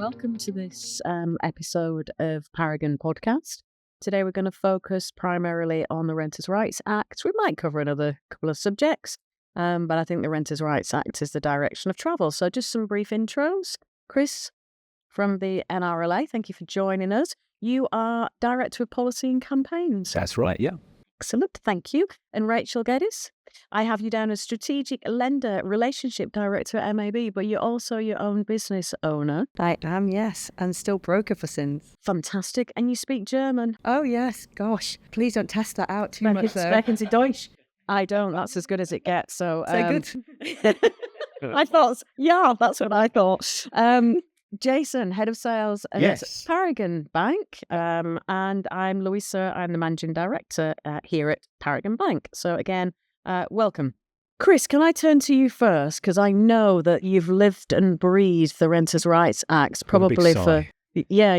welcome to this episode of Paragon Podcast. Today we're going to focus primarily on the Renters' Rights Act. We might cover another couple of subjects, but I think the Renters' Rights Act is the direction of travel. So just some brief intros. Chris from the NRLA, thank you for joining us. You are Director of Policy and Campaigns. That's right, yeah. Excellent, thank you. And Rachel Geddes, I have you down as Strategic Lender Relationship Director at MAB, but you're also your own business owner. I am, yes, and still broker for since. Fantastic. And you speak German. Oh, yes, gosh. Please don't test that out too much, though. Sprechen Sie Deutsch? I don't. That's as good as it gets. So good. I thought, yeah, that's what I thought. Jason, Head of Sales at Paragon Bank, and I'm Louisa. I'm the Managing Director here at Paragon Bank. So again, welcome. Chris, can I turn to you first? Because I know that you've lived and breathed the Renters' Rights Act probably for... Yeah.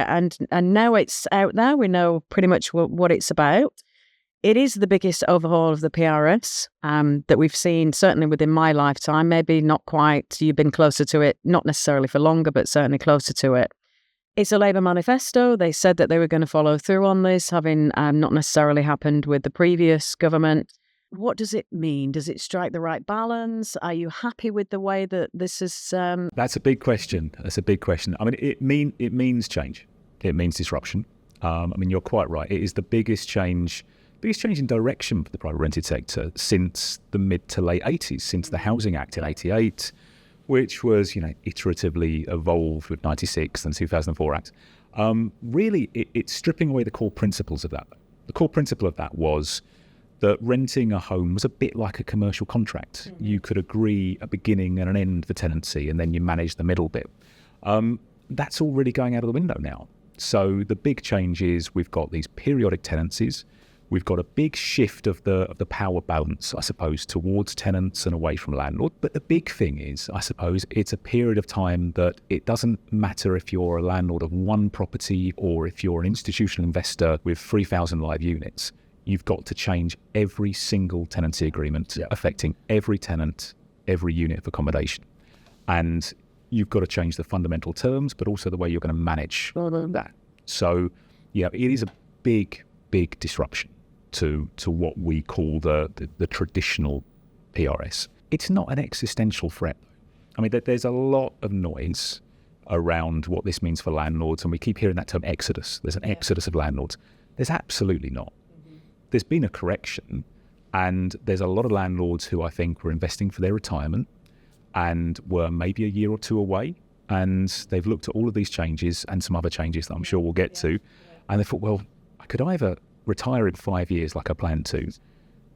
And now it's out there. We know pretty much what it's about. It is the biggest overhaul of the PRS that we've seen, certainly within my lifetime. Maybe not quite. You've been closer to it, not necessarily for longer, but certainly closer to it. It's a Labour manifesto. They said that they were going to follow through on this, having not necessarily happened with the previous government. What does it mean? Does it strike the right balance? Are you happy with the way that this is... That's a big question. I mean, it means change. It means disruption. I mean, you're quite right. It is the biggest change in direction for the private rented sector since the mid to late 80s, since the Housing Act in 88, which was, iteratively evolved with 96 and 2004 Act. Really, it's stripping away the core principles of that. The core principle of that was that renting a home was a bit like a commercial contract. Mm-hmm. You could agree a beginning and an end for tenancy, and then you manage the middle bit. That's all really going out of the window now. So the big change is we've got these periodic tenancies. We've got a big shift of the power balance, I suppose, towards tenants and away from landlord. But the big thing is, I suppose, it's a period of time that it doesn't matter if you're a landlord of one property or if you're an institutional investor with 3,000 live units. You've got to change every single tenancy agreement affecting every tenant, every unit of accommodation. And you've got to change the fundamental terms, but also the way you're going to manage that. So, it is a big disruption to what we call the traditional PRS. It's not an existential threat. I mean, there's a lot of noise around what this means for landlords, and we keep hearing that term exodus. There's an exodus of landlords. There's absolutely not. Mm-hmm. There's been a correction, and there's a lot of landlords who I think were investing for their retirement and were maybe a year or two away, and they've looked at all of these changes and some other changes that I'm sure we'll get to, and they thought, well, I could either retire in 5 years like I plan to,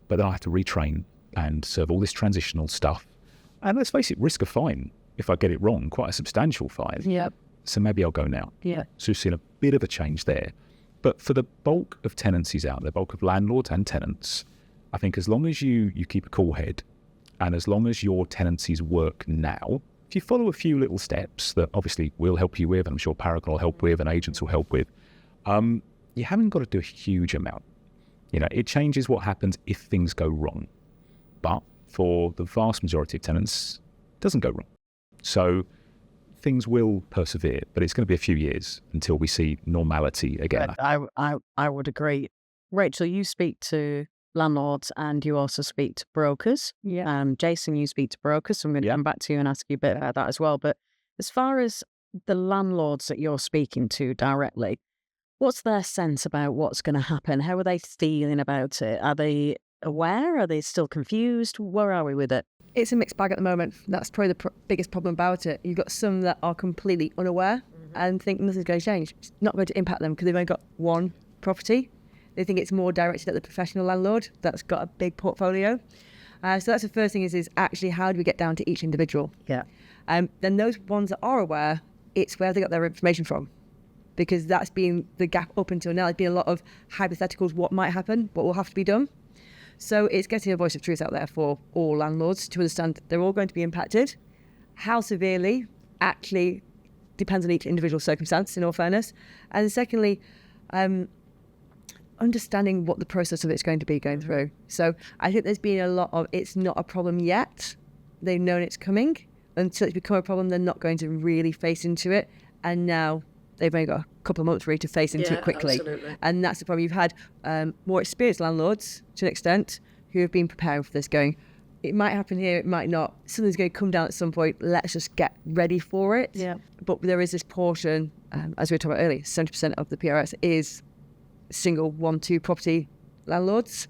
but then I have to retrain and serve all this transitional stuff. And let's face it, risk a fine if I get it wrong, quite a substantial fine. Yep. So maybe I'll go now. Yeah. So we've seen a bit of a change there. But for the bulk of tenancies out there, bulk of landlords and tenants, I think as long as you keep a cool head and as long as your tenancies work now, if you follow a few little steps that obviously we'll help you with, and I'm sure Paragon will help with and agents will help with, you haven't got to do a huge amount. It changes what happens if things go wrong. But for the vast majority of tenants, it doesn't go wrong. So things will persevere, but it's going to be a few years until we see normality again. I would agree. Rachel, you speak to landlords and you also speak to brokers. Yeah. Jason, you speak to brokers, so I'm going to come back to you and ask you a bit about that as well. But as far as the landlords that you're speaking to directly, what's their sense about what's going to happen? How are they feeling about it? Are they aware? Are they still confused? Where are we with it? It's a mixed bag at the moment. That's probably the biggest problem about it. You've got some that are completely unaware and think nothing's going to change. It's not going to impact them because they've only got one property. They think it's more directed at the professional landlord that's got a big portfolio. So that's the first thing is actually how do we get down to each individual? Yeah. Then those ones that are aware, it's where they got their information from. Because that's been the gap up until now. There's been a lot of hypotheticals, what might happen, what will have to be done. So it's getting a voice of truth out there for all landlords to understand they're all going to be impacted. How severely actually depends on each individual circumstance, in all fairness. And secondly, understanding what the process of it's going to be going through. So I think there's been a lot of, it's not a problem yet. They've known it's coming. Until it's become a problem, they're not going to really face into it and now they've only got a couple of months really to face into it quickly. Absolutely. And that's the problem. You've had more experienced landlords, to an extent, who have been preparing for this, going, it might happen here, it might not. Something's going to come down at some point. Let's just get ready for it. Yeah. But there is this portion, as we were talking about earlier, 70% of the PRS is single 1-2 property landlords.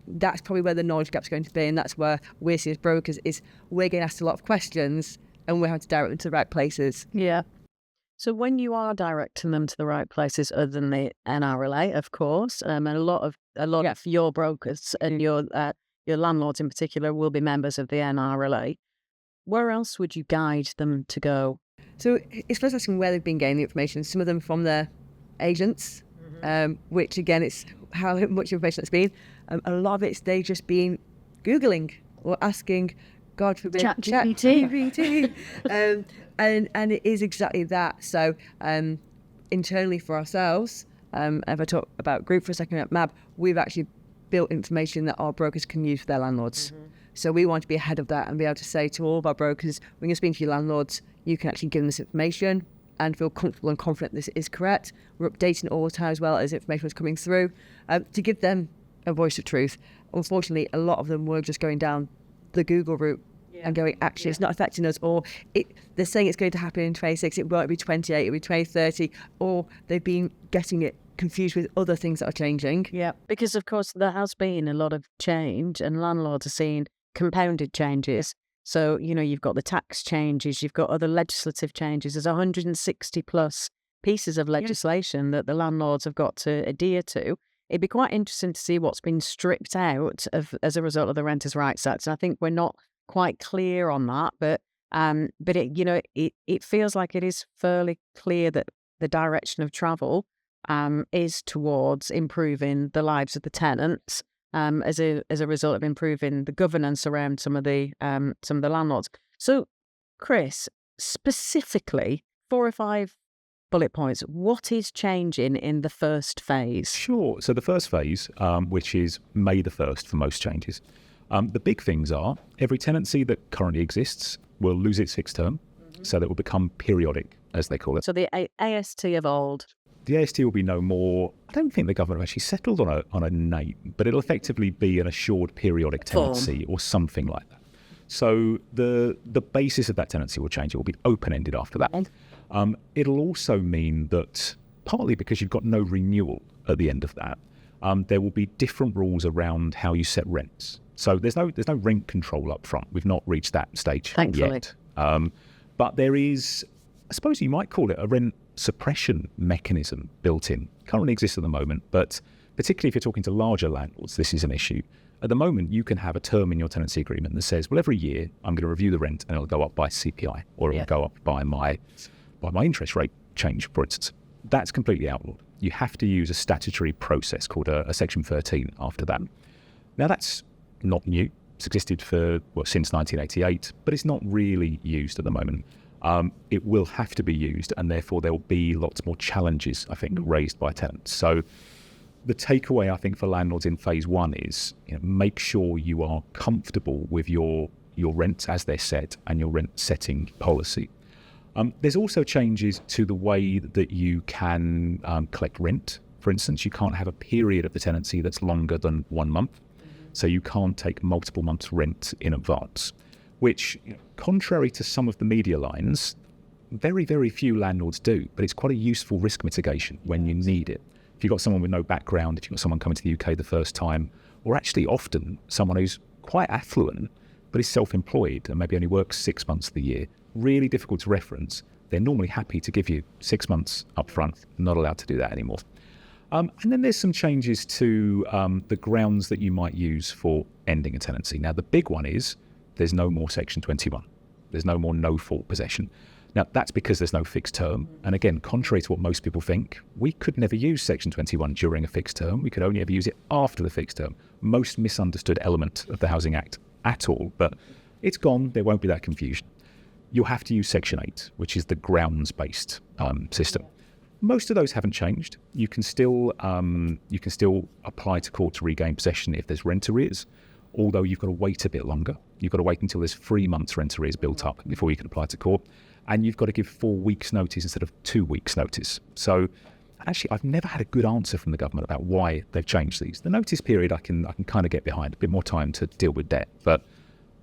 That's probably where the knowledge gap's going to be, and that's where we're seeing as brokers is we're getting asked a lot of questions and we're having to direct them to the right places. Yeah. So when you are directing them to the right places, other than the NRLA, of course, and a lot of your brokers and your landlords in particular will be members of the NRLA, where else would you guide them to go? So it's first asking where they've been getting the information. Some of them from their agents, which again, it's how much information it's been. A lot of it's they just been Googling or asking, God forbid, ChatGPT. And it is exactly that. So internally for ourselves, if I talk about group for a second at MAB, we've actually built information that our brokers can use for their landlords. So we want to be ahead of that and be able to say to all of our brokers, when you're speaking to your landlords, you can actually give them this information and feel comfortable and confident this is correct. We're updating it all the time as well as information is coming through to give them a voice of truth. Unfortunately, a lot of them were just going down the Google route and going, actually, it's not affecting us, or they're saying it's going to happen in 26, it won't be 28, it'll be 2030, or they've been getting it confused with other things that are changing. Yeah, because of course there has been a lot of change and landlords are seeing compounded changes. So, you've got the tax changes, you've got other legislative changes. There's 160 plus pieces of legislation that the landlords have got to adhere to. It'd be quite interesting to see what's been stripped out as a result of the Renters' Rights Act. And I think we're not quite clear on that, but it feels like it is fairly clear that the direction of travel is towards improving the lives of the tenants as a result of improving the governance around some of the landlords. So, Chris, specifically 4 or 5 bullet points, what is changing in the first phase? Sure. So the first phase, which is May the 1st for most changes, the big things are every tenancy that currently exists will lose its fixed term, so that will become periodic, as they call it. So the AST of old. The AST will be no more. I don't think the government have actually settled on a name, but it'll effectively be an assured periodic tenancy or something like that. So the basis of that tenancy will change. It will be open-ended after that. It'll also mean that partly because you've got no renewal at the end of that, there will be different rules around how you set rents. So there's no rent control up front. We've not reached that stage yet. But there is, I suppose you might call it a rent suppression mechanism built in. Currently exists at the moment, but particularly if you're talking to larger landlords, this is an issue. At the moment, you can have a term in your tenancy agreement that says, well, every year I'm going to review the rent and it'll go up by CPI, or it'll go up by my interest rate change, for instance. That's completely outlawed. You have to use a statutory process called a Section 13 after that. Now, that's not new. It's existed since 1988, but it's not really used at the moment. It will have to be used, and therefore there will be lots more challenges, I think, raised by tenants. So the takeaway, I think, for landlords in phase 1 is make sure you are comfortable with your rents as they're set and your rent setting policy. There's also changes to the way that you can collect rent. For instance, you can't have a period of the tenancy that's longer than 1 month. So you can't take multiple months' rent in advance, which, contrary to some of the media lines, very, very few landlords do. But it's quite a useful risk mitigation when you need it. If you've got someone with no background, if you've got someone coming to the UK the first time, or actually often someone who's quite affluent but is self-employed and maybe only works 6 months of the year, really difficult to reference, they're normally happy to give you 6 months up front. Not allowed to do that anymore. And then there's some changes to the grounds that you might use for ending a tenancy. Now, the big one is there's no more Section 21. There's no more no-fault possession. Now, that's because there's no fixed term. And again, contrary to what most people think, we could never use Section 21 during a fixed term. We could only ever use it after the fixed term. Most misunderstood element of the Housing Act at all, but it's gone. There won't be that confusion. You'll have to use Section 8, which is the grounds-based system. Most of those haven't changed. You can still apply to court to regain possession if there's rent arrears, although you've got to wait a bit longer. You've got to wait until there's 3 months rent arrears built up before you can apply to court. and you've got to give 4 weeks notice instead of 2 weeks notice. So actually, I've never had a good answer from the government about why they've changed these. The notice period I can kind of get behind, a bit more time to deal with debt, but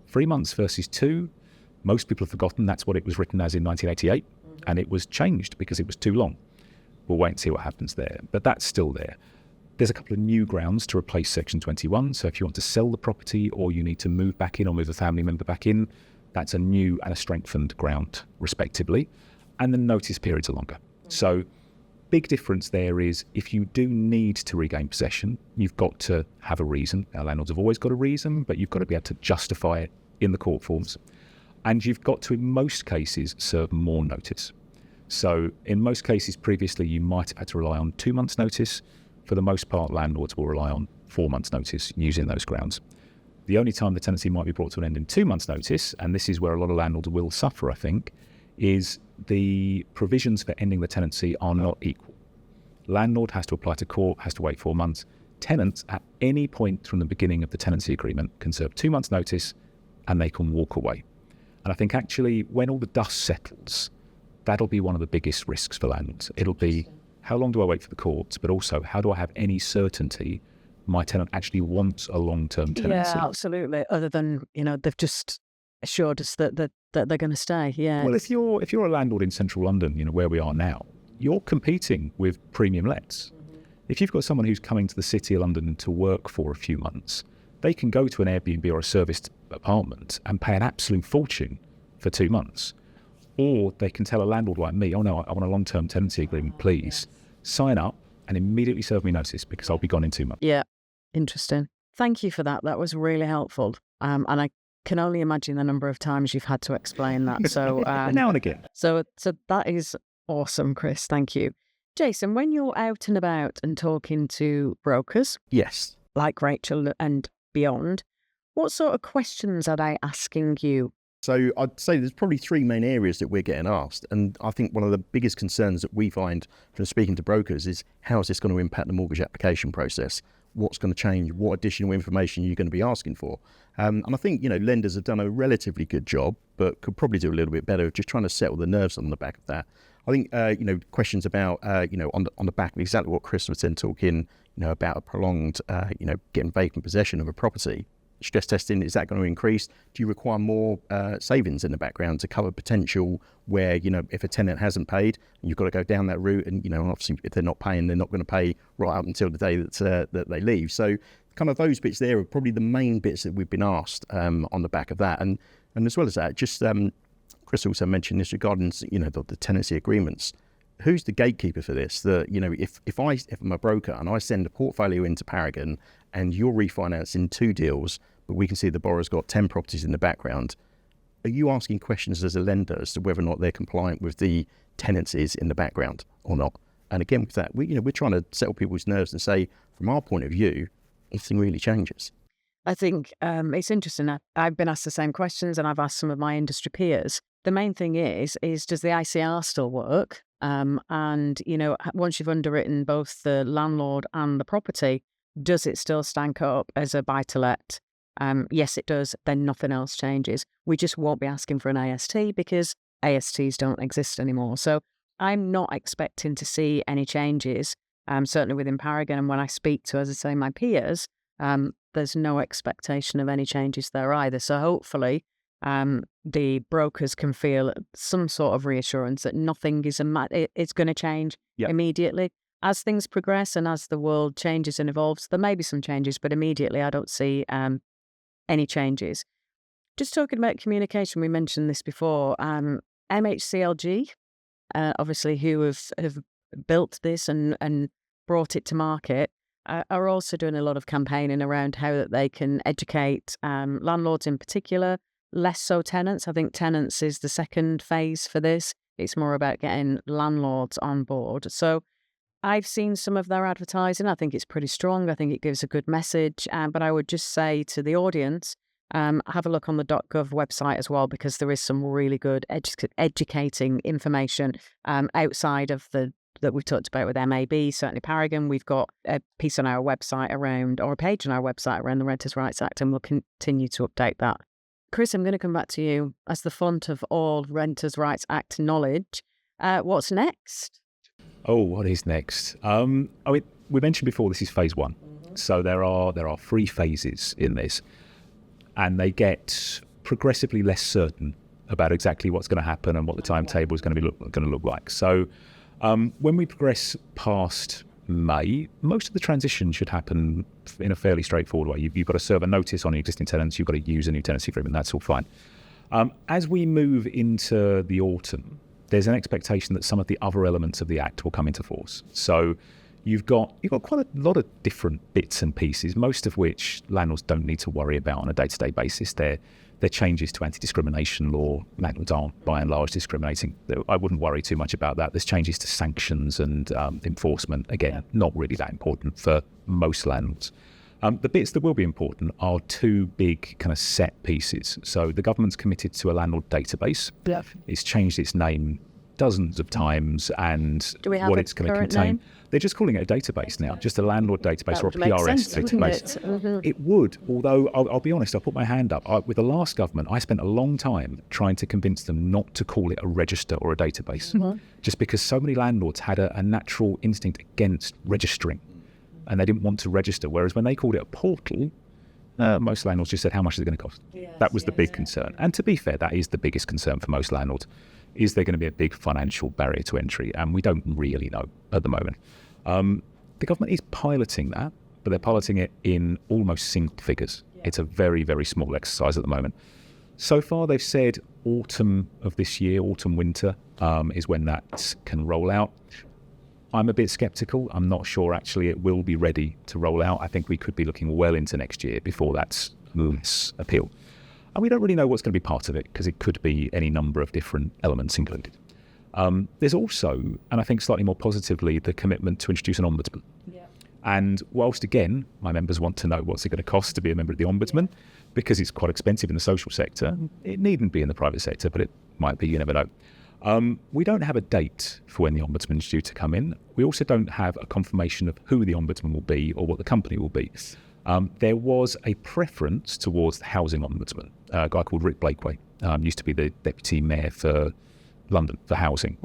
3 months versus 2, most people have forgotten that's what it was written as in 1988, and it was changed because it was too long. We'll wait and see what happens there, but that's still there. There's a couple of new grounds to replace Section 21. So if you want to sell the property or you need to move back in or move a family member back in, that's a new and a strengthened ground, respectively. And the notice periods are longer. So big difference there is if you do need to regain possession, you've got to have a reason. Now, landlords have always got a reason, but you've got to be able to justify it in the court forms. And you've got to, in most cases, serve more notice. So in most cases previously, you might have had to rely on 2 months' notice. For the most part, landlords will rely on 4 months' notice using those grounds. The only time the tenancy might be brought to an end in 2 months' notice, and this is where a lot of landlords will suffer, I think, is the provisions for ending the tenancy are not equal. Landlord has to apply to court, has to wait 4 months. Tenants, at any point from the beginning of the tenancy agreement, can serve 2 months' notice and they can walk away. And I think actually when all the dust settles, that'll be one of the biggest risks for landlords. It'll be, how long do I wait for the courts? But also, how do I have any certainty my tenant actually wants a long-term tenancy? Yeah, absolutely. Other than, they've just assured us that they're going to stay. Yeah. Well, if you're a landlord in central London, where we are now, you're competing with premium lets. If you've got someone who's coming to the city of London to work for a few months, they can go to an Airbnb or a serviced apartment and pay an absolute fortune for 2 months. Or they can tell a landlord like me, oh no, I want a long-term tenancy agreement, please. Sign up and immediately serve me notice because I'll be gone in 2 months. Yeah, interesting. Thank you for that. That was really helpful. And I can only imagine the number of times you've had to explain that. So now and again. So that is awesome, Chris. Thank you. Jason, when you're out and about and talking to brokers, yes, like Rachel and beyond, what sort of questions are they asking you? So I'd say there's probably 3 main areas that we're getting asked. And I think one of the biggest concerns that we find from speaking to brokers is how is this going to impact the mortgage application process? What's going to change? What additional information are you going to be asking for? And I think, lenders have done a relatively good job, but could probably do a little bit better of just trying to settle the nerves on the back of that. I think, questions about, on the back of exactly what Chris was then talking, about a prolonged, getting vacant possession of a property. Stress testing, is that going to increase? Do you require more savings in the background to cover potential where, if a tenant hasn't paid, you've got to go down that route and, obviously if they're not paying, they're not going to pay right up until the day that they leave. So kind of those bits there are probably the main bits that we've been asked on the back of that. And as well as that, just Chris also mentioned this regarding, the tenancy agreements. Who's the gatekeeper for this? If I'm a broker and I send a portfolio into Paragon and you're refinancing 2 deals, but we can see the borrower's got 10 properties in the background, are you asking questions as a lender as to whether or not they're compliant with the tenancies in the background or not? And again, with that, we're trying to settle people's nerves and say, from our point of view, nothing really changes. I think it's interesting. I've been asked the same questions and I've asked some of my industry peers. The main thing is does the ICR still work? And, once you've underwritten both the landlord and the property, does it still stank up as a buy-to-let? Yes, it does. Then nothing else changes. We just won't be asking for an AST because ASTs don't exist anymore. So I'm not expecting to see any changes, certainly within Paragon. And when I speak to, as I say, my peers, there's no expectation of any changes there either. So hopefully the brokers can feel some sort of reassurance that nothing is it's going to change immediately. As things progress and as the world changes and evolves, there may be some changes, but immediately I don't see any changes. Just talking about communication, we mentioned this before. MHCLG, obviously, who have built this and brought it to market, are also doing a lot of campaigning around how that they can educate landlords in particular, less so tenants. I think tenants is the second phase for this. It's more about getting landlords on board. So I've seen some of their advertising. I think it's pretty strong. I think it gives a good message. But I would just say to the audience, have a look on the .gov website as well, because there is some really good educating information outside of that we've talked about with MAB, certainly Paragon. We've got a piece on our website or a page on our website around the Renters' Rights Act, and we'll continue to update that Chris, I'm going to come back to you as the font of all Renters' Rights Act knowledge. What's next? Oh, what is next? I mean, we mentioned before this is phase one. So there are 3 phases in this, and they get progressively less certain about exactly what's going to happen and what the timetable is going to look like. So when we progress past May, most of the transition should happen in a fairly straightforward way. You've got to serve a notice on your existing tenants. You've got to use a new tenancy agreement. That's all fine. As we move into the autumn, there's an expectation that some of the other elements of the Act will come into force. So you've got quite a lot of different bits and pieces, most of which landlords don't need to worry about on a day-to-day basis. They're changes to anti-discrimination law. Landlords aren't, by and large, discriminating. I wouldn't worry too much about that. There's changes to sanctions and enforcement. Again, not really that important for most landlords. The bits that will be important are 2 big kind of set pieces. So the government's committed to a landlord database. Yeah. It's changed its name dozens of times, and Do we have what a it's going to current contain. name? They're just calling it a database now, just a landlord database That or a would make PRS sense, wouldn't database. it? Mhm. It would, although I'll be honest, I'll put my hand up. With the last government, I spent a long time trying to convince them not to call it a register or a database, just because so many landlords had a natural instinct against registering, and they didn't want to register. Whereas when they called it a portal, most landlords just said, how much is it going to cost? That was the big concern. And to be fair, that is the biggest concern for most landlords. Is there going to be a big financial barrier to entry? And we don't really know at the moment. The government is piloting that, but they're piloting it in almost single figures. It's a very, very small exercise at the moment. So far, they've said autumn of this year, autumn-winter, is when that can roll out. I'm a bit sceptical. I'm not sure actually it will be ready to roll out. I think we could be looking well into next year before that's less appeal. And we don't really know what's going to be part of it, because it could be any number of different elements included. There's also, and I think slightly more positively, the commitment to introduce an ombudsman. And whilst, again, my members want to know what's it going to cost to be a member of the ombudsman, because it's quite expensive in the social sector, it needn't be in the private sector, but it might be, you never know. We don't have a date for when the ombudsman is due to come in. We also don't have a confirmation of who the ombudsman will be or what the company will be. There was a preference towards the housing ombudsman, a guy called Rick Blakeway, used to be the deputy mayor for London for housing,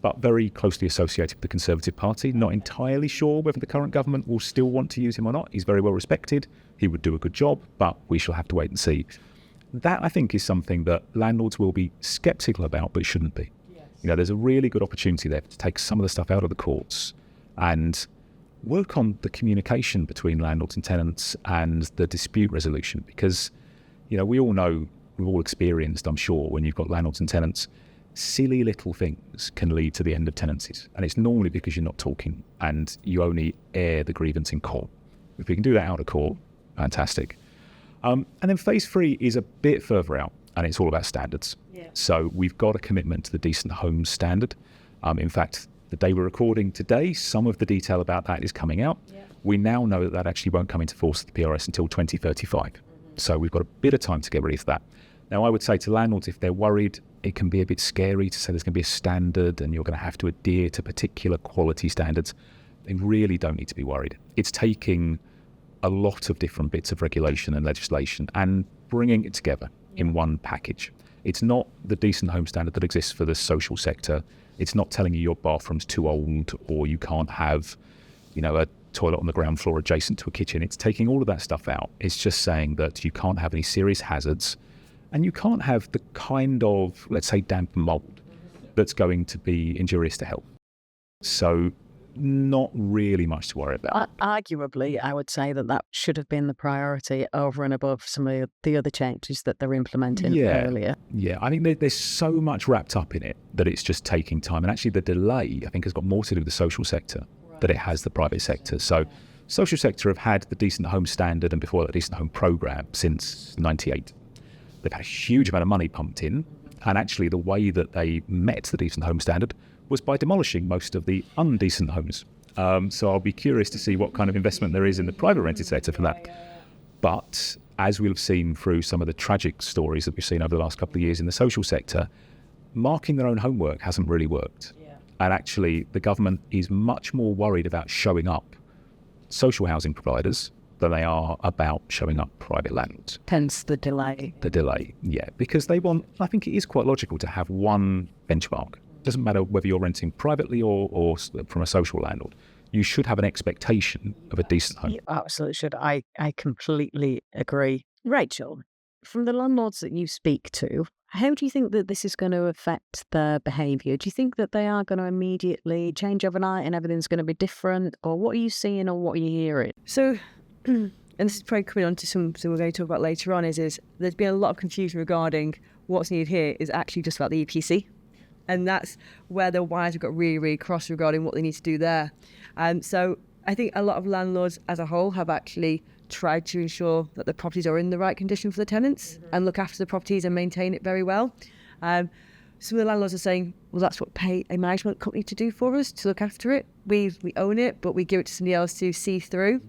but very closely associated with the Conservative Party. Not entirely sure whether the current government will still want to use him or not. He's very well respected. He would do a good job, but we shall have to wait and see. That, I think, is something that landlords will be sceptical about, but shouldn't be. There's a really good opportunity there to take some of the stuff out of the courts and work on the communication between landlords and tenants and the dispute resolution, because we all know, we've all experienced, I'm sure, when you've got landlords and tenants, silly little things can lead to the end of tenancies, and it's normally because you're not talking and you only air the grievance in court. If we can do that out of court, fantastic. And then phase 3 is a bit further out, and it's all about standards. So we've got a commitment to the Decent Homes Standard. In fact, the day we're recording today, some of the detail about that is coming out. We now know that that actually won't come into force at the PRS until 2035. So we've got a bit of time to get ready for that. Now, I would say to landlords, if they're worried, it can be a bit scary to say there's going to be a standard and you're going to have to adhere to particular quality standards. They really don't need to be worried. It's taking a lot of different bits of regulation and legislation and bringing it together in one package. It's not the Decent Home Standard that exists for the social sector. It's not telling you your bathroom's too old or you can't have, a toilet on the ground floor adjacent to a kitchen. It's taking all of that stuff out. It's just saying that you can't have any serious hazards and you can't have the kind of, let's say, damp mold that's going to be injurious to health. So not really much to worry about. Arguably, I would say that should have been the priority over and above some of the other changes that they're implementing earlier. Yeah, I think there's so much wrapped up in it that it's just taking time. And actually the delay, I think, has got more to do with the social sector than it has the private sector. So social sector have had the Decent Home Standard and before that Decent Home Programme since 98. They've had a huge amount of money pumped in. And actually the way that they met the Decent Home Standard was by demolishing most of the undecent homes. So I'll be curious to see what kind of investment there is in the private rented sector for that. But as we'll have seen through some of the tragic stories that we've seen over the last couple of years in the social sector, marking their own homework hasn't really worked. And actually the government is much more worried about showing up social housing providers than they are about showing up private landlords. Hence the delay. The delay, yeah, because they want, I think it is quite logical to have one benchmark. It doesn't matter whether you're renting privately or from a social landlord. You should have an expectation of a decent home. You absolutely should. I completely agree. Rachel, from the landlords that you speak to, how do you think that this is going to affect their behaviour? Do you think that they are going to immediately change overnight and everything's going to be different? Or what are you seeing or what are you hearing? So, and this is probably coming on to something we're going to talk about later on, is there's been a lot of confusion regarding what's needed here is actually just about the EPC. And that's where the wires have got really, really crossed regarding what they need to do there. So I think a lot of landlords as a whole have actually tried to ensure that the properties are in the right condition for the tenants and look after the properties and maintain it very well. Some of the landlords are saying, well, that's what pay a management company to do for us, to look after it. We own it, but we give it to somebody else to see through.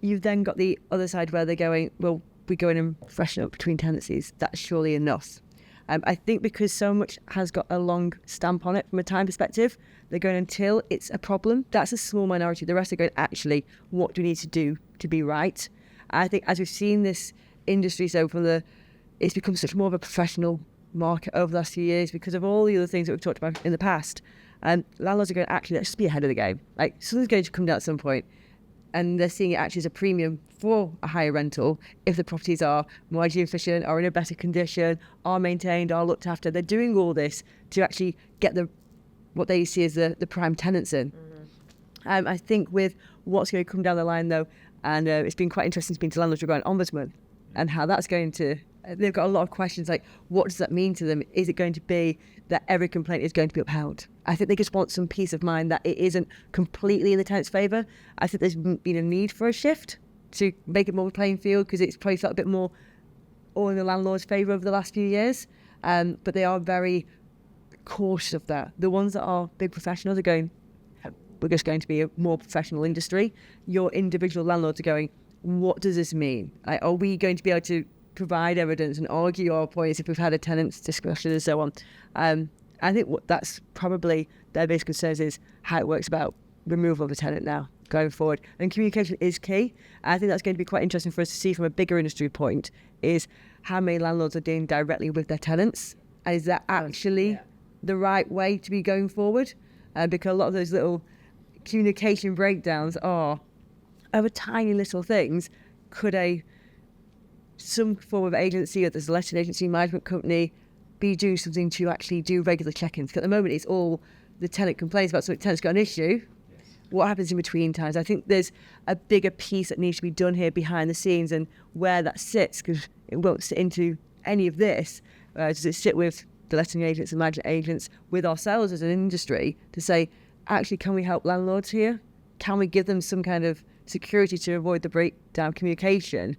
You've then got the other side where they're going, well, we go in and freshen up between tenancies. That's surely enough. I think because so much has got a long stamp on it from a time perspective, they're going until it's a problem. That's a small minority. The rest are going, actually, what do we need to do to be right? I think as we've seen this industry, it's become such more of a professional market over the last few years because of all the other things that we've talked about in the past. And landlords are going, actually, let's just be ahead of the game. Like, something's going to come down at some point. And they're seeing it actually as a premium for a higher rental if the properties are more energy efficient, are in a better condition, are maintained, are looked after. They're doing all this to actually get what they see as the prime tenants in. Mm-hmm. I think with what's going to come down the line, though, and it's been quite interesting speaking to landlords regarding ombudsman and how that's going to... They've got a lot of questions like, what does that mean to them? Is it going to be that every complaint is going to be upheld? I think they just want some peace of mind that it isn't completely in the tenant's favour. I think there's been a need for a shift to make it more of a playing field because it's probably felt a bit more all in the landlord's favour over the last few years. But they are very cautious of that. The ones that are big professionals are going, we're just going to be a more professional industry. Your individual landlords are going, what does this mean? Are we going to be able to provide evidence and argue our points if we've had a tenants discussion and so on? I think that's probably their biggest concerns is how it works about removal of a tenant now going forward. And communication is key. I think that's going to be quite interesting for us to see from a bigger industry point is how many landlords are dealing directly with their tenants. And is that actually the right way to be going forward? Because a lot of those little communication breakdowns are over tiny little things. Could some form of agency, or there's a letting agency, management company, be doing something to actually do regular check-ins? Because at the moment it's all the tenant complains about something, the tenant's got an issue. Yes. What happens in between times? I think there's a bigger piece that needs to be done here behind the scenes, and where that sits, because it won't sit into any of this. Does it sit with the letting agents and management agents, with ourselves as an industry, to say, actually, can we help landlords here? Can we give them some kind of security to avoid the breakdown communication?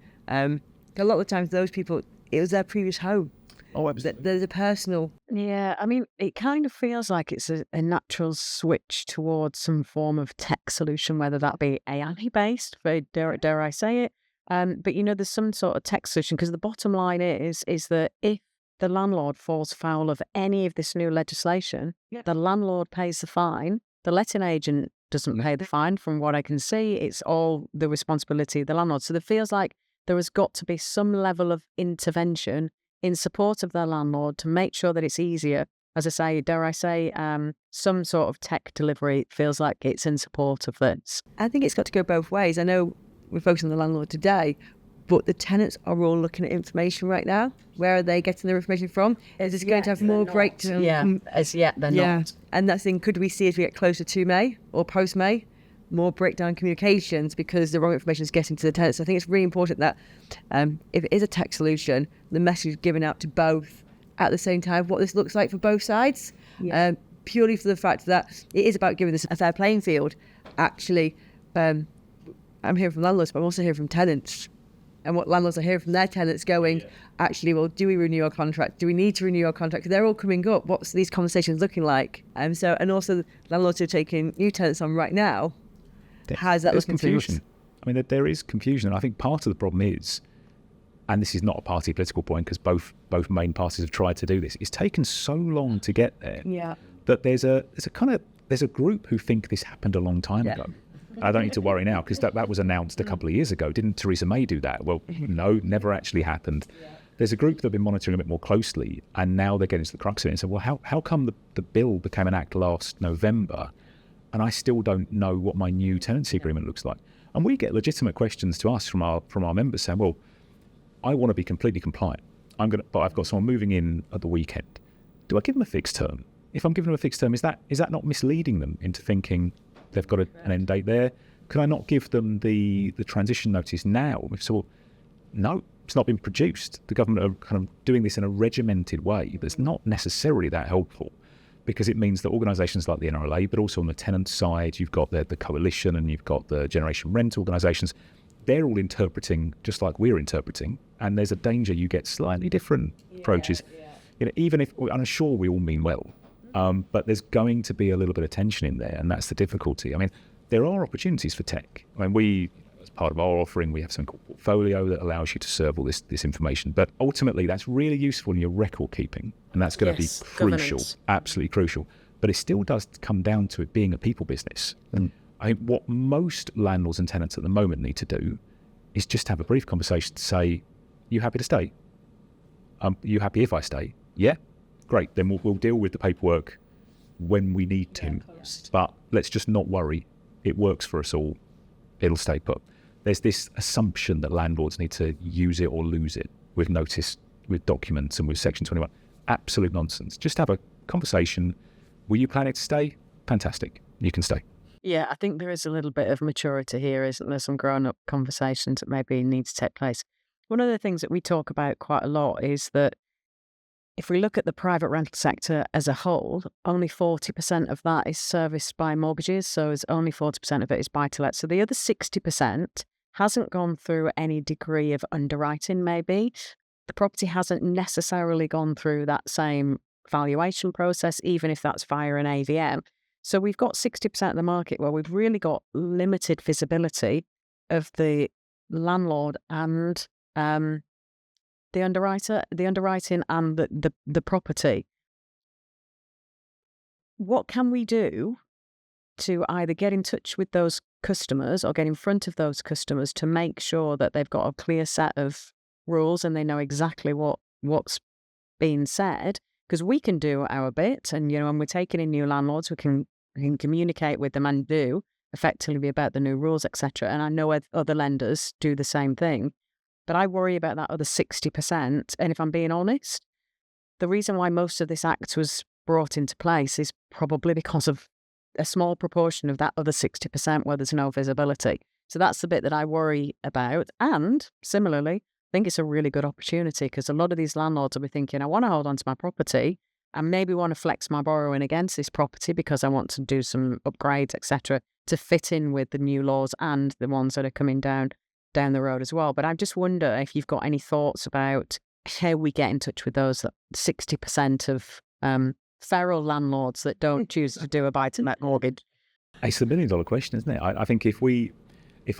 A lot of the times those people, it was their previous home. Oh, absolutely. There's a personal... Yeah, I mean, it kind of feels like it's a natural switch towards some form of tech solution, whether that be AI-based, dare I say it. But, there's some sort of tech solution, because the bottom line is that if the landlord falls foul of any of this new legislation, the landlord pays the fine, the letting agent doesn't pay the fine. From what I can see, it's all the responsibility of the landlord. So there feels like there has got to be some level of intervention in support of their landlord to make sure that it's easier. As I say, dare I say, some sort of tech delivery feels like it's in support of this. I think it's got to go both ways. I know we're focusing on the landlord today, but the tenants are all looking at information right now. Where are they getting their information from? Is it going to have more breakdown? Yeah, as yet they're not. And that's the thing, could we see as we get closer to May or post-May, more breakdown communications because the wrong information is getting to the tenants? I think it's really important that if it is a tech solution, the message is given out to both at the same time, what this looks like for both sides, purely for the fact that it is about giving this a fair playing field. Actually, I'm hearing from landlords, but I'm also hearing from tenants. And what landlords are hearing from their tenants going, actually, well, do we renew our contract? Do we need to renew our contract? They're all coming up. What's these conversations looking like? And also landlords who are taking new tenants on right now. How's that looking? Confusion. I mean, there is confusion. And I think part of the problem is, and this is not a party political point because both main parties have tried to do this, it's taken so long to get there that there's a group who think this happened a long time ago. I don't need to worry now because that was announced a couple of years ago. Didn't Theresa May do that? Well, no, never actually happened. There's a group that have been monitoring a bit more closely, and now they're getting to the crux of it and say, well, how come the bill became an act last November and I still don't know what my new tenancy agreement looks like? And we get legitimate questions to us from our members saying, well, I want to be completely compliant. But I've got someone moving in at the weekend. Do I give them a fixed term? If I'm giving them a fixed term, is that not misleading them into thinking they've got an end date there? Can I not give them the transition notice now? So, no, it's not been produced. The government are kind of doing this in a regimented way that's not necessarily that helpful, because it means that organisations like the NRLA, but also on the tenant side, you've got the coalition and you've got the generation rent organisations. They're all interpreting just like we're interpreting, and there's a danger you get slightly different approaches. You know, even if I'm sure we all mean well, but there's going to be a little bit of tension in there, and that's the difficulty. I mean, there are opportunities for tech. I mean, as part of our offering, we have something called Portfolio that allows you to serve all this information. But ultimately, that's really useful in your record keeping, and that's going to be crucial, absolutely crucial. But it still does come down to it being a people business. And I think what most landlords and tenants at the moment need to do is just have a brief conversation to say, you happy to stay? You happy if I stay? Yeah? Great. Then we'll deal with the paperwork when we need to. But let's just not worry. It works for us all. It'll stay put. There's this assumption that landlords need to use it or lose it with notice, with documents and with Section 21. Absolute nonsense. Just have a conversation. Were you planning to stay? Fantastic. You can stay. Yeah, I think there is a little bit of maturity here, isn't there? Some grown-up conversations that maybe need to take place. One of the things that we talk about quite a lot is that if we look at the private rental sector as a whole, only 40% of that is serviced by mortgages, so it's only 40% of it is buy-to-let. So the other 60% hasn't gone through any degree of underwriting, maybe. The property hasn't necessarily gone through that same valuation process, even if that's via an AVM. So we've got 60% of the market where we've really got limited visibility of the landlord and the underwriting and the property. What can we do to either get in touch with those customers or get in front of those customers to make sure that they've got a clear set of rules and they know exactly what's being said? Because we can do our bit, and when we're taking in new landlords, we can communicate with them and do effectively about the new rules, etc. And I know other lenders do the same thing. But I worry about that other 60%. And if I'm being honest, the reason why most of this act was brought into place is probably because of a small proportion of that other 60% where there's no visibility. So that's the bit that I worry about. And similarly, I think it's a really good opportunity because a lot of these landlords will be thinking, I want to hold on to my property and maybe want to flex my borrowing against this property because I want to do some upgrades, etc., to fit in with the new laws and the ones that are coming down the road as well. But I just wonder if you've got any thoughts about how we get in touch with those 60% of feral landlords that don't choose to do a buy-to-let mortgage. It's the $1 million question, isn't it? I think if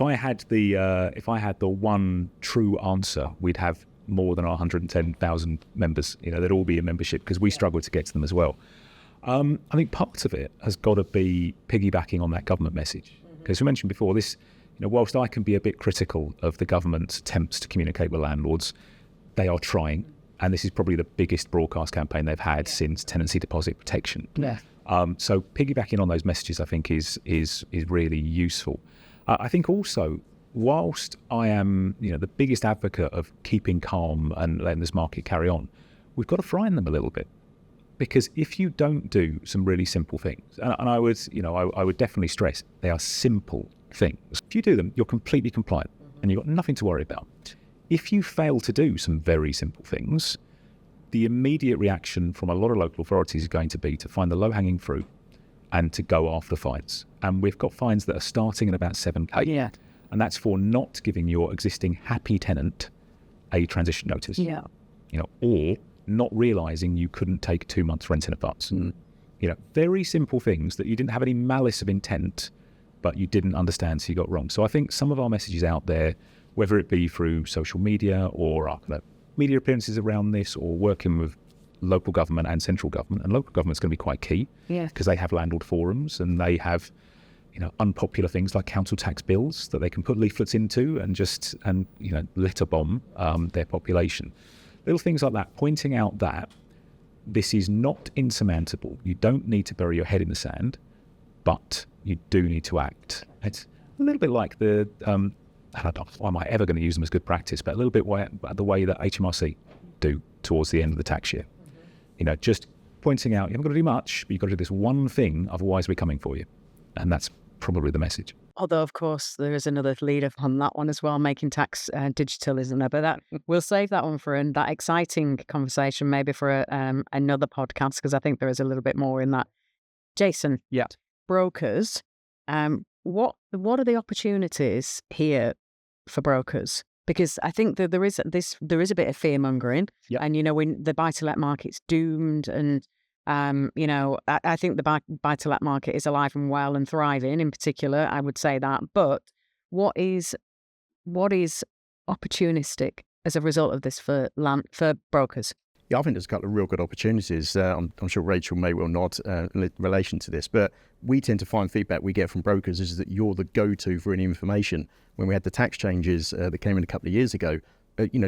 I had the one true answer, we'd have more than our 110,000 members. They'd all be in membership because we struggle to get to them as well. I think part of it has got to be piggybacking on that government message. Because we mentioned before, this, whilst I can be a bit critical of the government's attempts to communicate with landlords, they are trying. And this is probably the biggest broadcast campaign they've had since tenancy deposit protection. Yeah. So piggybacking on those messages, I think, is really useful. I think also, whilst I am the biggest advocate of keeping calm and letting this market carry on, we've got to frighten them a little bit. Because if you don't do some really simple things, and I would definitely stress they are simple things. If you do them, you're completely compliant and you've got nothing to worry about. If you fail to do some very simple things, the immediate reaction from a lot of local authorities is going to be to find the low-hanging fruit and to go after fines. And we've got fines that are starting at about 7k. Yeah. And that's for not giving your existing happy tenant a transition notice. Yeah. Or not realising you couldn't take 2 months rent in advance. Very simple things that you didn't have any malice of intent, but you didn't understand, so you got wrong. So I think some of our messages out there, whether it be through social media or our media appearances around this, or working with local government and central government, and local government's going to be quite key, because they have landlord forums and they have unpopular things like council tax bills that they can put leaflets into and litter bomb their population. Little things like that, pointing out that this is not insurmountable. You don't need to bury your head in the sand, but you do need to act. It's a little bit like I don't know why am I ever going to use them as good practice, but a little bit the way that HMRC do towards the end of the tax year. Just pointing out, you haven't got to do much, but you've got to do this one thing, otherwise we're coming for you. And that's probably the message. Although, of course, there is another lead up on that one as well, making tax digital, isn't there? But we'll save that one for that exciting conversation maybe for another podcast, because I think there is a little bit more in that. Jason, yeah, brokers, what are the opportunities here for brokers? Because I think that there is a bit of fear mongering, and when the buy-to-let market's doomed, and I think the buy-to-let market is alive and well and thriving. In particular, I would say that. But what is opportunistic as a result of this for brokers? Yeah, I think there's a couple of real good opportunities. I'm sure Rachel may well nod in relation to this, but we tend to find feedback we get from brokers is that you're the go-to for any information. When we had the tax changes that came in a couple of years ago,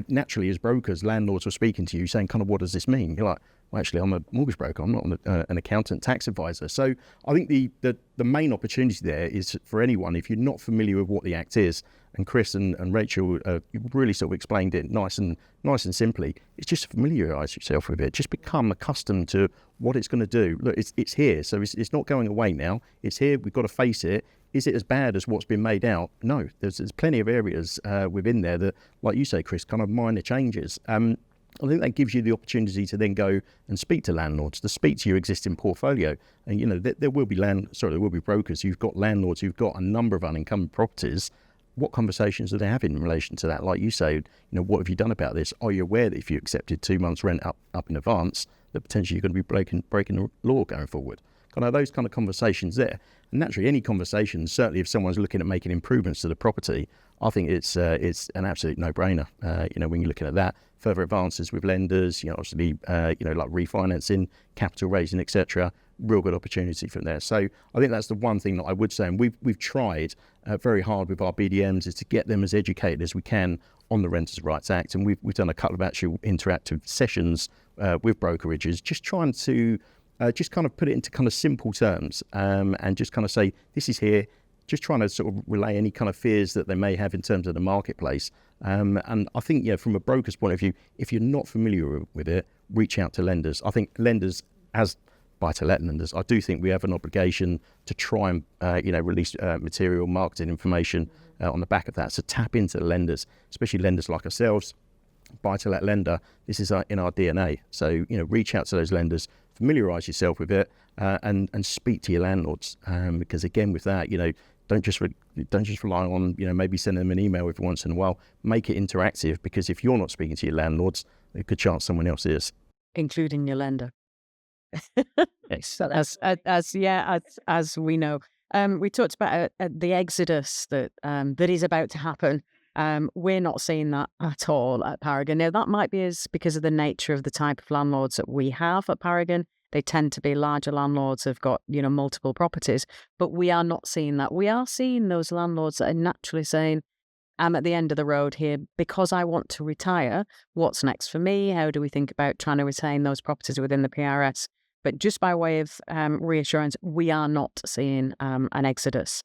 naturally as brokers, landlords were speaking to you saying, kind of, what does this mean? You're like, well, actually, I'm a mortgage broker. I'm not an accountant, tax advisor. So I think the main opportunity there is for anyone, if you're not familiar with what the Act is, and Chris and Rachel really sort of explained it nice and simply, it's just familiarise yourself with it. Just become accustomed to what it's going to do. Look, it's here, so it's not going away now. It's here. We've got to face it. Is it as bad as what's been made out? No, there's plenty of areas within there that, like you say, Chris, kind of minor changes. I think that gives you the opportunity to then go and speak to landlords, to speak to your existing portfolio. And, there will be brokers who've got landlords who've got a number of unencumbered properties. What conversations are they having in relation to that? Like you say, what have you done about this? Are you aware that if you accepted 2 months rent up in advance, that potentially you're going to be breaking the law going forward? Kind of those kind of conversations there. And naturally, any conversation, certainly if someone's looking at making improvements to the property, I think it's an absolute no-brainer. When you're looking at that, further advances with lenders, obviously, like refinancing, capital raising, etc. Real good opportunity from there. So I think that's the one thing that I would say, and we've tried very hard with our BDMs, is to get them as educated as we can on the Renters' Rights Act, and we've done a couple of actual interactive sessions with brokerages, just trying to just kind of put it into kind of simple terms, and just kind of say, this is here, just trying to sort of relay any kind of fears that they may have in terms of the marketplace. And I think, from a broker's point of view, if you're not familiar with it, reach out to lenders. I think lenders, as buy-to-let lenders, I do think we have an obligation to try and, release material marketing information on the back of that. So tap into the lenders, especially lenders like ourselves, buy-to-let lender. This is in our DNA. So, reach out to those lenders, familiarise yourself with it, and speak to your landlords. Because again, with that, don't just rely on, maybe send them an email every once in a while. Make it interactive, because if you're not speaking to your landlords, there's a good chance someone else is. Including your lender. As we know. We talked about the exodus that is about to happen. We're not seeing that at all at Paragon. Now, that might be because of the nature of the type of landlords that we have at Paragon. They tend to be larger landlords who've got, multiple properties, but we are not seeing that. We are seeing those landlords that are naturally saying, I'm at the end of the road here because I want to retire. What's next for me? How do we think about trying to retain those properties within the PRS? But just by way of reassurance, we are not seeing an exodus.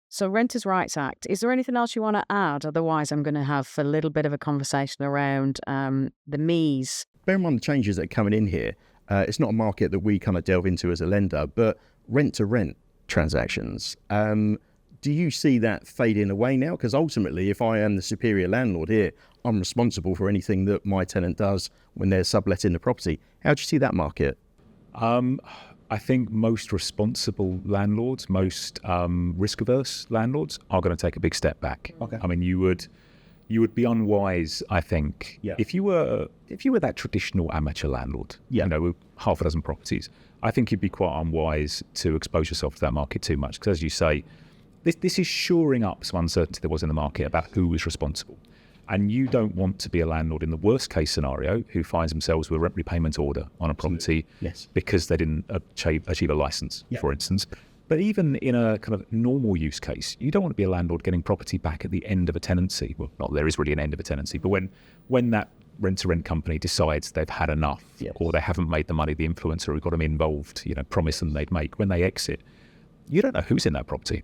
So Renters' Rights Act, is there anything else you want to add? Otherwise, I'm going to have a little bit of a conversation around the MEs. Bear in mind the changes that are coming in here. It's not a market that we kind of delve into as a lender, but rent-to-rent transactions. Do you see that fading away now? Because ultimately, if I am the superior landlord here, I'm responsible for anything that my tenant does when they're subletting the property. How do you see that market? I think most responsible landlords, most risk-averse landlords are going to take a big step back. Okay. I mean, you would be unwise, I think, if you were that traditional amateur landlord, with half a dozen properties. I think you'd be quite unwise to expose yourself to that market too much, because as you say, this is shoring up some uncertainty there was in the market about who was responsible. And you don't want to be a landlord in the worst case scenario who finds themselves with a rent repayment order on a property because they didn't achieve a license, for instance. But even in a kind of normal use case, you don't want to be a landlord getting property back at the end of a tenancy. Well, not there is really an end of a tenancy, but when that rent-to-rent company decides they've had enough, or they haven't made the money, the influencer who got them involved, promised them they'd make, when they exit, you don't know who's in that property.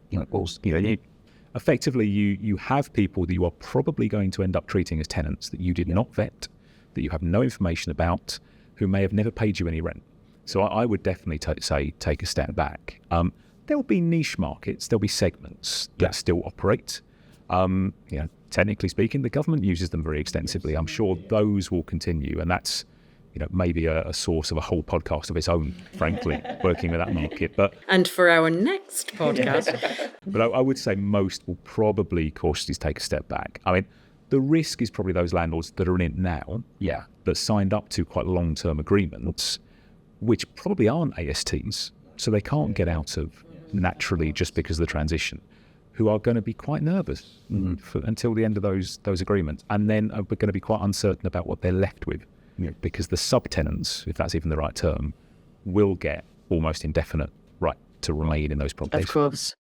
Effectively, you have people that you are probably going to end up treating as tenants that you did not vet, that you have no information about, who may have never paid you any rent. So I would definitely say take a step back. There'll be niche markets, there'll be segments that still operate. Technically speaking, the government uses them very extensively. I'm sure those will continue, and that's maybe a source of a whole podcast of its own, frankly, working with that market. And for our next podcast. But I would say most will probably cautiously take a step back. I mean, the risk is probably those landlords that are in it now, that signed up to quite long-term agreements, which probably aren't ASTs, so they can't get out of naturally just because of the transition, who are going to be quite nervous until the end of those agreements, and then are going to be quite uncertain about what they're left with, because the subtenants, if that's even the right term, will get almost indefinite right to remain in those properties. Of course,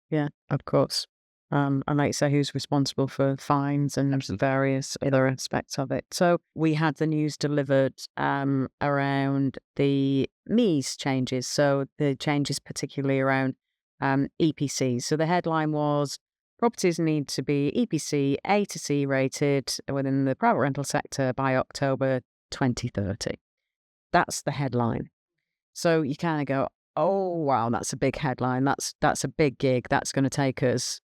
of course. And like you say, who's responsible for fines and various other aspects of it. So we had the news delivered around the MEES changes. So the changes particularly around EPCs. So the headline was, properties need to be EPC A to C rated within the private rental sector by October 2030. That's the headline. So you kind of go, oh, wow, that's a big headline. That's a big gig. That's going to take us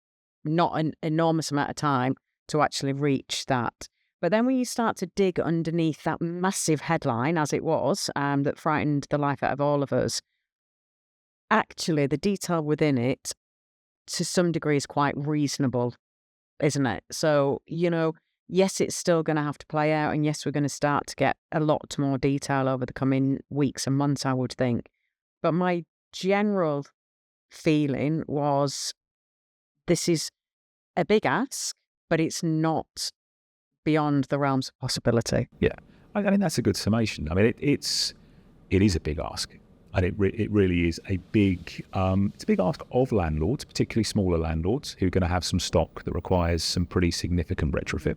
not an enormous amount of time to actually reach that. But then when you start to dig underneath that massive headline, as it was, that frightened the life out of all of us, actually the detail within it, to some degree, is quite reasonable, isn't it? So, yes, it's still going to have to play out, and yes, we're going to start to get a lot more detail over the coming weeks and months, I would think. But my general feeling was, this is a big ask, but it's not beyond the realms of possibility. Yeah, I mean, that's a good summation. I mean, it is a big ask, and it really is a big it's a big ask of landlords, particularly smaller landlords, who are going to have some stock that requires some pretty significant retrofit.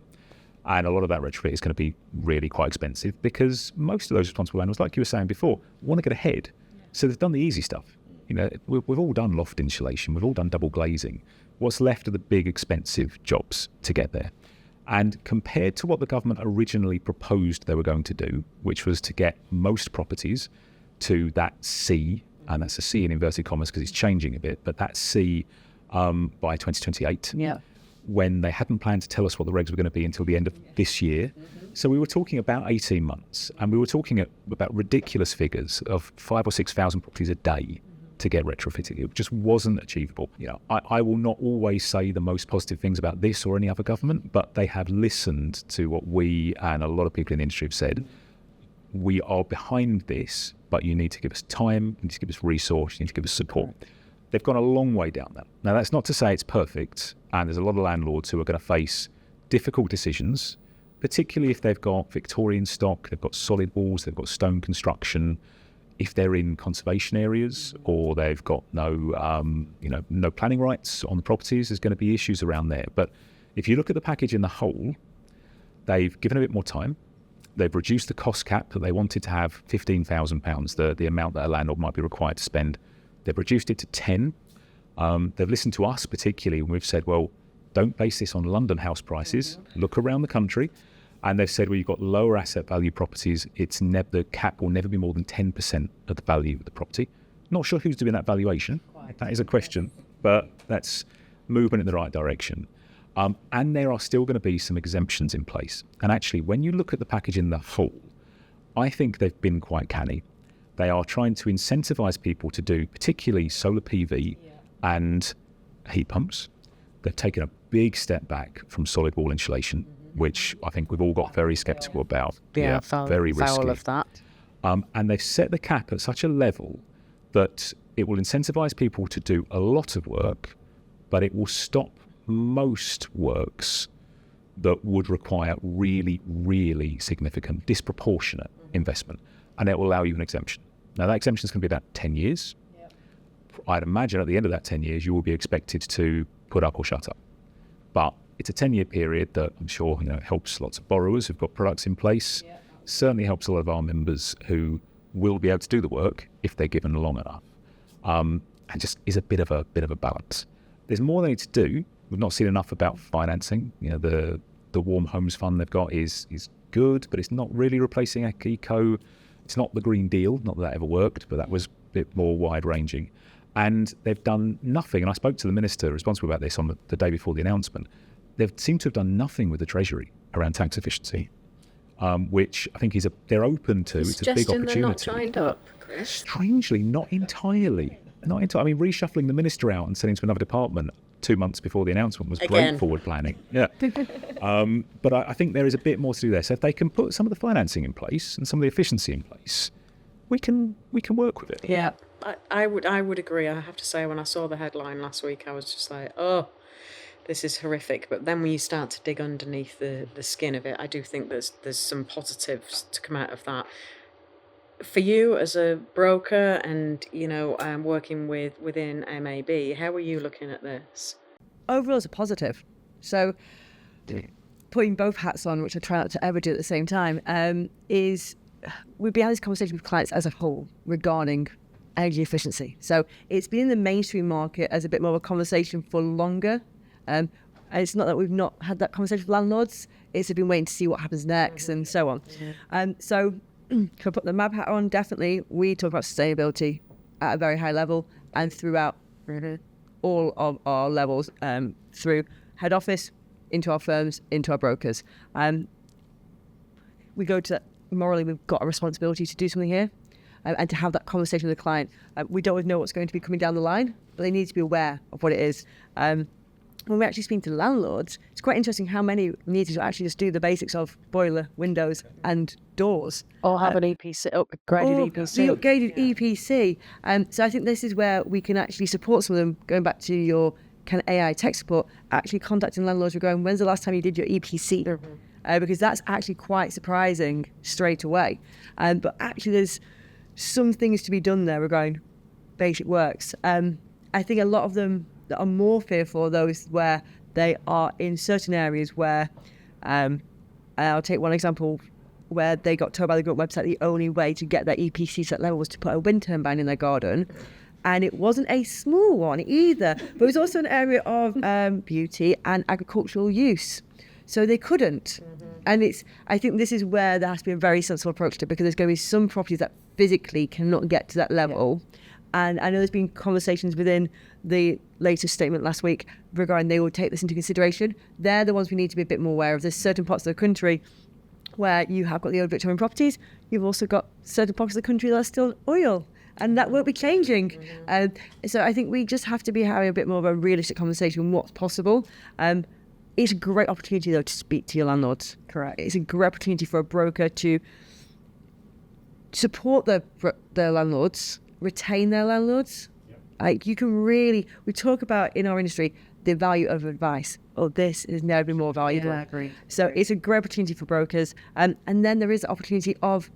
And a lot of that retrofit is going to be really quite expensive, because most of those responsible landlords, like you were saying before, want to get ahead. So they've done the easy stuff. We've all done loft insulation, we've all done double glazing. What's left are the big expensive jobs to get there. And compared to what the government originally proposed they were going to do, which was to get most properties to that C, and that's a C in inverted commas because it's changing a bit, but that C by 2028, when they hadn't planned to tell us what the regs were going to be until the end of this year. So we were talking about 18 months, and we were talking about ridiculous figures of 5,000 or 6,000 properties a day to get retrofitted. It just wasn't achievable. I will not always say the most positive things about this or any other government, but they have listened to what we and a lot of people in the industry have said. We are behind this, but you need to give us time, you need to give us resource, you need to give us support. They've gone a long way down that. Now, that's not to say it's perfect, and there's a lot of landlords who are going to face difficult decisions, particularly if they've got Victorian stock, they've got solid walls, they've got stone construction, if they're in conservation areas, or they've got no planning rights on the properties. There's going to be issues around there. But if you look at the package in the whole, they've given a bit more time. They've reduced the cost cap that they wanted to have £15,000, the amount that a landlord might be required to spend. They've reduced it to 10. They've listened to us particularly when we've said, well, don't base this on London house prices. Look around the country. And they've said, well, you've got lower asset value properties. The cap will never be more than 10% of the value of the property. Not sure who's doing that valuation. That is a question, but that's movement in the right direction. And there are still going to be some exemptions in place. And actually, when you look at the package in the whole, I think they've been quite canny. They are trying to incentivize people to do particularly solar PV and heat pumps. They've taken a big step back from solid wall insulation, which I think we've all got very sceptical about. Very risky. Foul of that. And they've set the cap at such a level that it will incentivize people to do a lot of work, but it will stop most works that would require really, really significant, disproportionate investment. And it will allow you an exemption. Now, that exemption is going to be about 10 years. I'd imagine at the end of that 10 years, you will be expected to put up or shut up. But it's a 10-year period that I'm sure helps lots of borrowers who've got products in place. Yeah. Certainly helps a lot of our members who will be able to do the work if they're given long enough. And just is a bit of a balance. There's more they need to do. We've not seen enough about financing. The Warm Homes Fund they've got is good, but it's not really replacing Eco. It's not the Green Deal. Not that ever worked, but that was a bit more wide-ranging. And they've done nothing. And I spoke to the minister responsible about this on the day before the announcement. They've seemed to have done nothing with the Treasury around tax efficiency, which I think they're open to. It's a big opportunity. They're not signed up, Chris. Strangely, not entirely. I mean, reshuffling the minister out and sending to another department 2 months before the announcement was great forward planning. Yeah. But I think there is a bit more to do there. So if they can put some of the financing in place and some of the efficiency in place, we can work with it. Yeah, I would agree. I have to say, when I saw the headline last week, I was just like, oh, this is horrific. But then when you start to dig underneath the skin of it, I do think there's some positives to come out of that. For you as a broker and, working within MAB, how are you looking at this? Overall, it's a positive. So putting both hats on, which I try not to ever do at the same time, is we've been having this conversation with clients as a whole regarding energy efficiency. So it's been in the mainstream market as a bit more of a conversation for longer. And it's not that we've not had that conversation with landlords. It's been waiting to see what happens next and so on. Yeah. So if I put the MAB hat on, definitely we talk about sustainability at a very high level and throughout all of our levels, through head office, into our firms, into our brokers. We go to morally, we've got a responsibility to do something here and to have that conversation with the client. We don't always know what's going to be coming down the line, but they need to be aware of what it is. When we actually speak to landlords, it's quite interesting how many need to actually just do the basics of boiler, windows and doors. Or have an EPC, upgraded EPC. The upgraded EPC. So I think this is where we can actually support some of them, going back to your kind of AI tech support, actually contacting landlords and going, when's the last time you did your EPC? Mm-hmm. Because that's actually quite surprising straight away. But actually there's some things to be done there regarding basic works. I think a lot of them that are more fearful are those where they are in certain areas where, I'll take one example, where they got told by the government website the only way to get their EPC to that level was to put a wind turbine in their garden. And it wasn't a small one either, but it was also an area of beauty and agricultural use. So they couldn't. Mm-hmm. And I think this is where there has to be a very sensible approach to it, because there's going to be some properties that physically cannot get to that level. Yeah. And I know there's been conversations within the latest statement last week regarding they will take this into consideration. They're the ones we need to be a bit more aware of. There's certain parts of the country where you have got the old Victorian properties. You've also got certain parts of the country that are still oil, and that won't be changing. Mm-hmm. So I think we just have to be having a bit more of a realistic conversation on what's possible. It's a great opportunity, though, to speak to your landlords. Correct. It's a great opportunity for a broker to support their landlords, retain their landlords. Yep. Like you can really, we talk about in our industry the value of advice. Oh, this has never been more valuable. Yeah, I agree. So it's a great opportunity for brokers. And then there is the opportunity of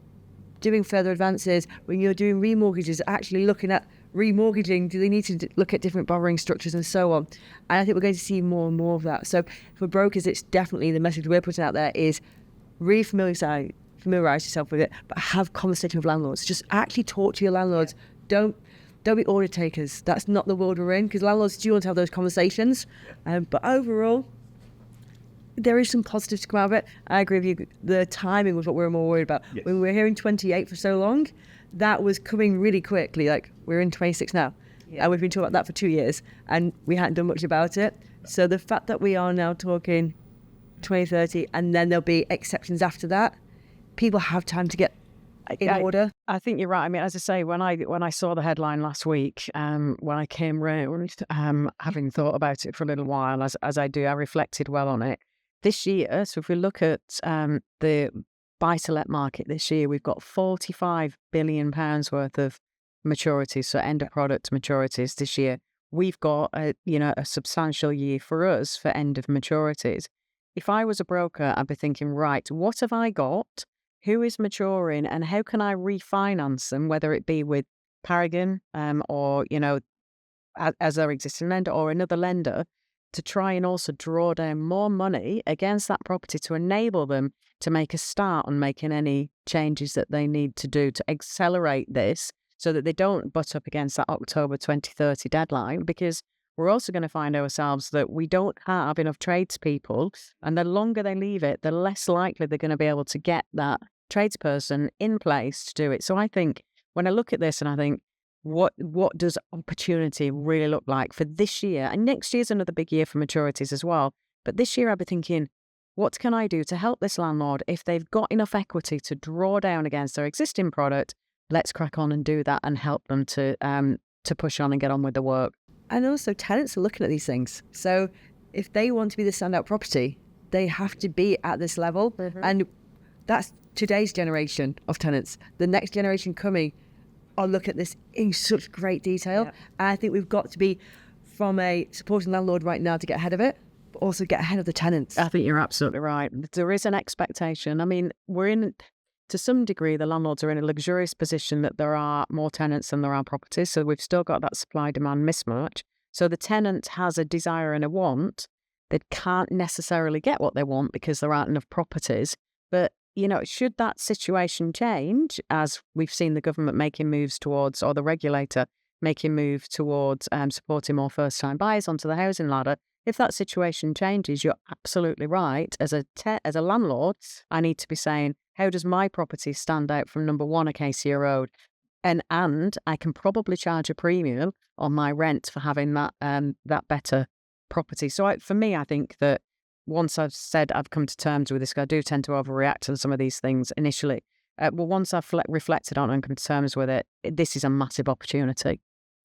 doing further advances when you're doing remortgages, actually looking at remortgaging. Do they need to look at different borrowing structures and so on? And I think we're going to see more and more of that. So for brokers, it's definitely the message we're putting out there is really familiarise yourself with it, but have conversation with landlords. Just actually talk to your landlords. Yeah. Don't be order takers. That's not the world we're in, because landlords do want to have those conversations. But overall, there is some positives to come out of it. I agree with you. The timing was what we were more worried about. Yes. When we were hearing 28 for so long, that was coming really quickly. Like, we're in 26 now. Yeah. And we've been talking about that for 2 years, and we hadn't done much about it. So the fact that we are now talking 2030, and then there'll be exceptions after that, people have time to get in order. I think you're right. I mean, as I say, when I saw the headline last week, when I came round, having thought about it for a little while, as I do, I reflected well on it. This year, so if we look at the buy-to-let market this year, we've got £45 billion worth of maturities, so end of product maturities this year. We've got a substantial year for us for end of maturities. If I was a broker, I'd be thinking, right, what have I got? Who is maturing, and how can I refinance them, whether it be with Paragon or as their existing lender or another lender to try and also draw down more money against that property to enable them to make a start on making any changes that they need to do to accelerate this so that they don't butt up against that October 2030 deadline, because we're also going to find ourselves that we don't have enough tradespeople, and the longer they leave it, the less likely they're going to be able to get that tradesperson in place to do it. So I think when I look at this and I think, what does opportunity really look like for this year? And next year's another big year for maturities as well. But this year I'll be thinking, what can I do to help this landlord if they've got enough equity to draw down against their existing product? Let's crack on and do that and help them to push on and get on with the work. And also tenants are looking at these things. So if they want to be the standout property, they have to be at this level. Mm-hmm. And that's today's generation of tenants. The next generation coming are looking at this in such great detail. Yeah. And I think we've got to be from a supporting landlord right now to get ahead of it, but also get ahead of the tenants. I think you're absolutely right. There is an expectation. I mean, to some degree, the landlords are in a luxurious position that there are more tenants than there are properties. So we've still got that supply-demand mismatch. So the tenant has a desire and a want. They can't necessarily get what they want because there aren't enough properties. But should that situation change, as we've seen the government making moves towards, or the regulator making moves towards supporting more first-time buyers onto the housing ladder, if that situation changes, you're absolutely right. As a landlord, I need to be saying, how does my property stand out from number one, Acacia Road? And I can probably charge a premium on my rent for having that better property. So for me, I think that once I've said I've come to terms with this, I do tend to overreact to some of these things initially. But once I've reflected on it and come to terms with it, this is a massive opportunity.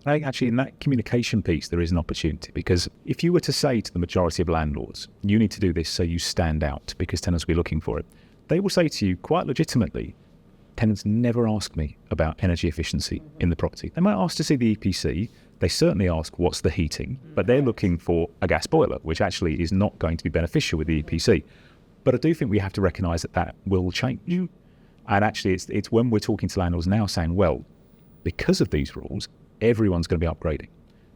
I think actually in that communication piece, there is an opportunity, because if you were to say to the majority of landlords, you need to do this so you stand out because tenants will be looking for it, they will say to you quite legitimately, tenants never ask me about energy efficiency in the property. They might ask to see the EPC. They certainly ask what's the heating, but they're looking for a gas boiler, which actually is not going to be beneficial with the EPC. But I do think we have to recognise that will change. And actually, it's when we're talking to landlords now saying, well, because of these rules, everyone's going to be upgrading.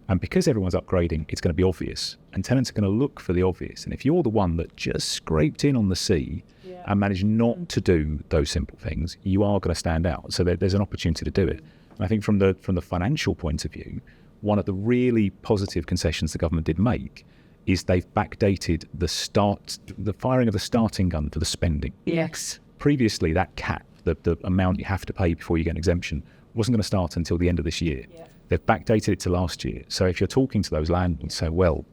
And because everyone's upgrading, it's going to be obvious. And tenants are going to look for the obvious. And if you're the one that just scraped in on the sea and managed not to do those simple things, you are going to stand out. So there's an opportunity to do it. And I think from the financial point of view, one of the really positive concessions the government did make is they've backdated the firing of the starting gun for the spending. Yes. Previously, that cap, the amount you have to pay before you get an exemption, wasn't going to start until the end of this year. Yeah. They've backdated it to last year. So if you're talking to those landlords, say, well,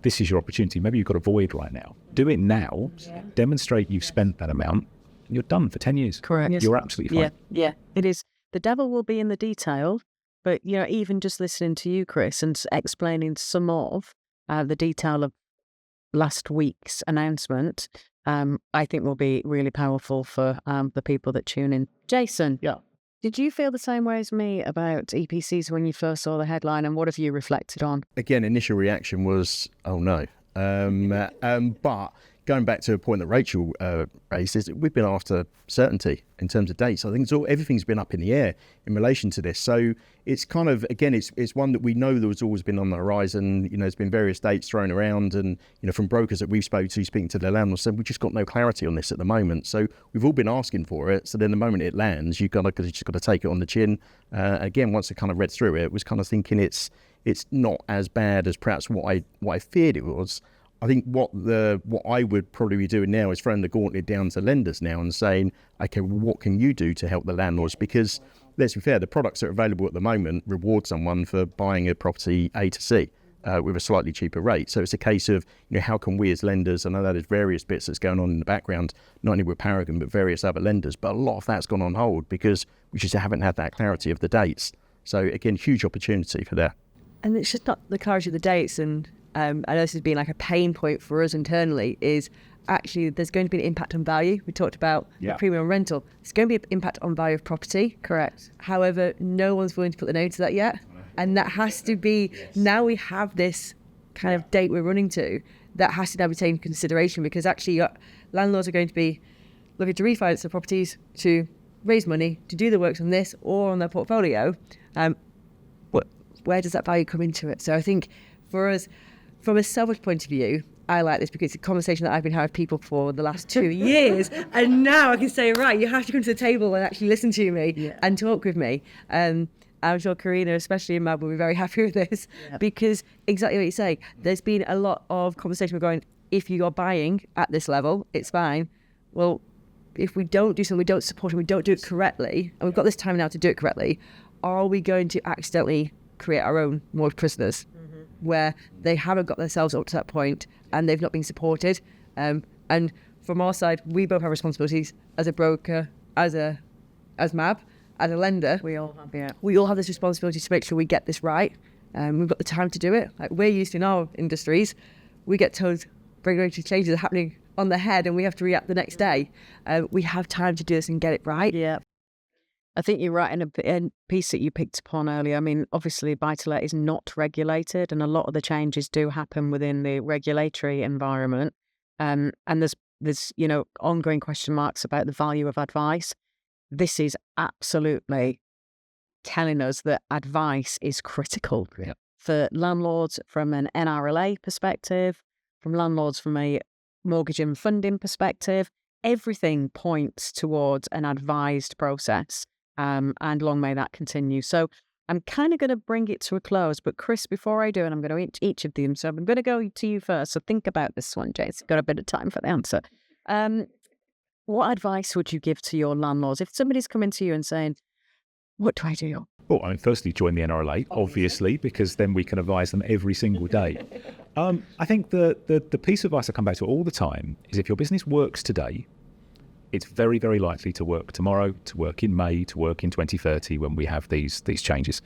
this is your opportunity. Maybe you've got a void right now. Do it now. Yeah. Demonstrate you've spent that amount, and you're done for 10 years. Correct. You're absolutely fine. Yeah. It is. The devil will be in the detail. But, even just listening to you, Chris, and explaining some of the detail of last week's announcement, I think will be really powerful for the people that tune in. Jason. Yeah. Did you feel the same way as me about EPCs when you first saw the headline, and what have you reflected on? Again, initial reaction was, oh no. But going back to a point that Rachel raised, is we've been after certainty in terms of dates. I think everything's been up in the air in relation to this. So it's kind of, again, it's one that we know there's always been on the horizon. There's been various dates thrown around, and from brokers that we've speaking to the landlords, said we've just got no clarity on this at the moment. So we've all been asking for it. So then the moment it lands, you just got to take it on the chin. Again, once I kind of read through it, was kind of thinking it's not as bad as perhaps what I feared it was. I think what I would probably be doing now is throwing the gauntlet down to lenders now and saying, okay, well, what can you do to help the landlords? Because let's be fair, the products that are available at the moment reward someone for buying a property A to C with a slightly cheaper rate. So it's a case of, how can we as lenders, I know that there's various bits that's going on in the background, not only with Paragon, but various other lenders, but a lot of that's gone on hold because we just haven't had that clarity of the dates. So again, huge opportunity for that. And it's just not the clarity of the dates, and I know this has been like a pain point for us internally, is actually there's going to be an impact on value. We talked about the premium rental. It's going to be an impact on value of property. Correct. However, no one's willing to put the name to that yet. And that has to be, now we have this kind of date we're running to, that has to now be taken into consideration, because actually landlords are going to be looking to refinance their properties to raise money to do the works on this or on their portfolio. where does that value come into it? So I think for us, from a selfish point of view, I like this because it's a conversation that I've been having with people for the last 2 years. And now I can say, right, you have to come to the table and actually listen to me and talk with me. I'm sure Karina, especially in Mab, will be very happy with this because exactly what you say, there's been a lot of conversation. We're going, if you are buying at this level, it's fine. Well, if we don't do something, we don't support it, we don't do it correctly, and we've got this time now to do it correctly, are we going to accidentally create our own mortgage prisoners where they haven't got themselves up to that point and they've not been supported? And from our side, we both have responsibilities as a broker, as MAB, as a lender. We all have, yeah. We all have this responsibility to make sure we get this right. We've got the time to do it. Like we're used to in our industries, we get told regulatory changes are happening on the head and we have to react the next day. We have time to do this and get it right. Yeah. I think you're right in a piece that you picked upon earlier. I mean, obviously, buy-to-let is not regulated, and a lot of the changes do happen within the regulatory environment. And there's ongoing question marks about the value of advice. This is absolutely telling us that advice is critical for landlords from an NRLA perspective, from landlords from a mortgage and funding perspective. Everything points towards an advised process. And long may that continue. So I'm kind of going to bring it to a close. But Chris, before I do, and I'm going to each of them. So I'm going to go to you first. So think about this one, Jason. Got a bit of time for the answer. What advice would you give to your landlords if somebody's coming to you and saying, what do I do? Well, I mean, firstly, join the NRLA, obviously, because then we can advise them every single day. I think the piece of advice I come back to all the time is if your business works today, it's very, very likely to work tomorrow, to work in May, to work in 2030 when we have these changes.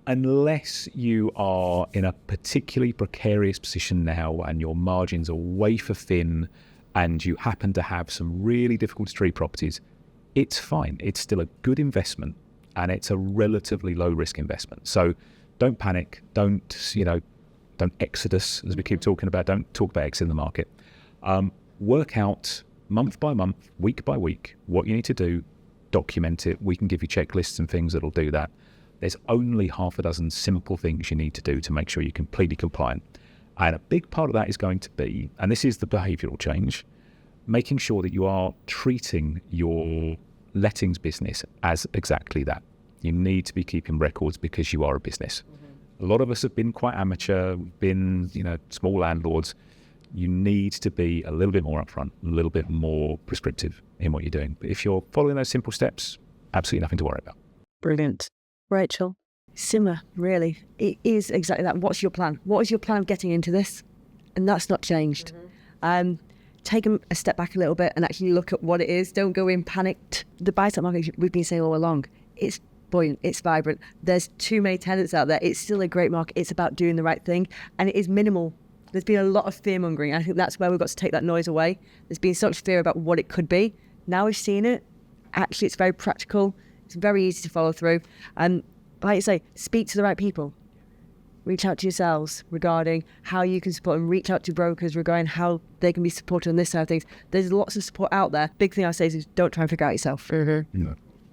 Unless you are in a particularly precarious position now and your margins are wafer thin and you happen to have some really difficult street properties, it's fine. It's still a good investment and it's a relatively low risk investment. So don't panic. Don't exodus, as we keep talking about. Don't talk about exiting the market. Work out month by month, week by week, what you need to do, document it. We can give you checklists and things that'll do that. There's only half a dozen simple things you need to do to make sure you're completely compliant. And a big part of that is going to be, and this is the behavioural change, making sure that you are treating your lettings business as exactly that. You need to be keeping records because you are a business. A lot of us have been quite amateur, been, small landlords. You need to be a little bit more upfront, a little bit more prescriptive in what you're doing. But if you're following those simple steps, absolutely nothing to worry about. Brilliant. Rachel? Similar, really. It is exactly that. What's your plan? What is your plan of getting into this? And that's not changed. Take a step back a little bit and actually look at what it is. Don't go in panicked. The buy-to-let market, we've been saying all along, it's buoyant, it's vibrant. There's too many tenants out there. It's still a great market. It's about doing the right thing. And it is minimal. There's been a lot of fear-mongering. I think that's where we've got to take that noise away. There's been such fear about what it could be. Now we've seen it. Actually, it's very practical. It's very easy to follow through. And like you say, speak to the right people. Reach out to yourselves regarding how you can support and reach out to brokers regarding how they can be supported on this side of things. There's lots of support out there. Big thing I say is don't try and figure out yourself.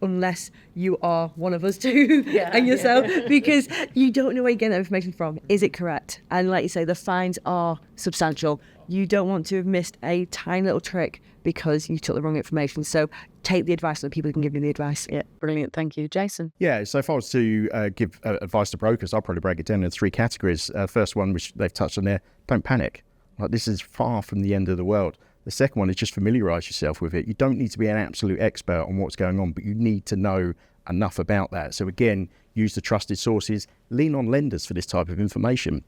Unless you are one of us two and yourself, because you don't know where you're getting that information from. Is it correct? And like you say, the fines are substantial. You don't want to have missed a tiny little trick because you took the wrong information. So take the advice from the people who can give you the advice. Yeah, brilliant. Thank you. Jason? Yeah, so if I was to give advice to brokers, I'll probably break it down into three categories. First one, which they've touched on there, don't panic. Like, this is far from the end of the world. The second one is just familiarise yourself with it. You don't need to be an absolute expert on what's going on, but you need to know enough about that. So again, use the trusted sources, lean on lenders for this type of information.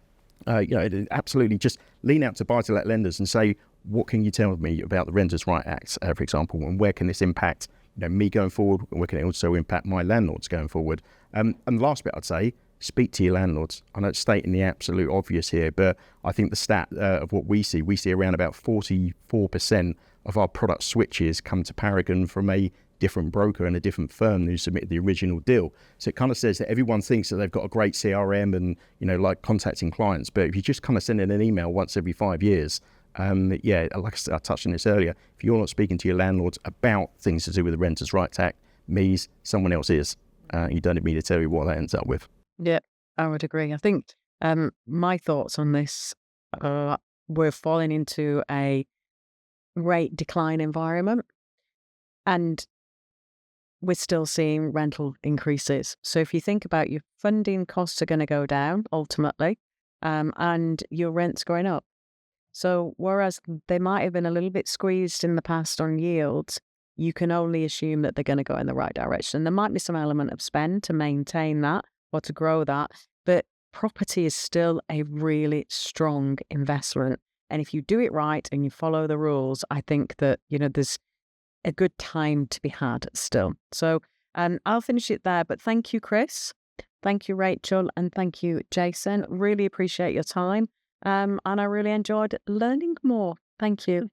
Absolutely just lean out to buy-to-let lenders and say, what can you tell me about the Renters' Right Act, for example, and where can this impact me going forward, and where can it also impact my landlords going forward? And the last bit I'd say, speak to your landlords. I know it's stating the absolute obvious here, but I think the stat of what we see around about 44% of our product switches come to Paragon from a different broker and a different firm who submitted the original deal. So it kind of says that everyone thinks that they've got a great CRM and, like contacting clients. But if you just kind of send in an email once every 5 years, like I said, I touched on this earlier, if you're not speaking to your landlords about things to do with the Renters' Rights Act, someone else is. You don't need me to tell you what that ends up with. Yeah. I would agree. I think my thoughts on this we're falling into a rate decline environment, and we're still seeing rental increases. So if you think about your funding costs are going to go down ultimately, and your rent's going up. So whereas they might have been a little bit squeezed in the past on yields, you can only assume that they're going to go in the right direction. There might be some element of spend to maintain that or to grow that, but property is still a really strong investment. And if you do it right and you follow the rules, I think that, there's a good time to be had still. So I'll finish it there, but thank you, Chris. Thank you, Rachel, and thank you, Jason. Really appreciate your time. And I really enjoyed learning more. Thank you.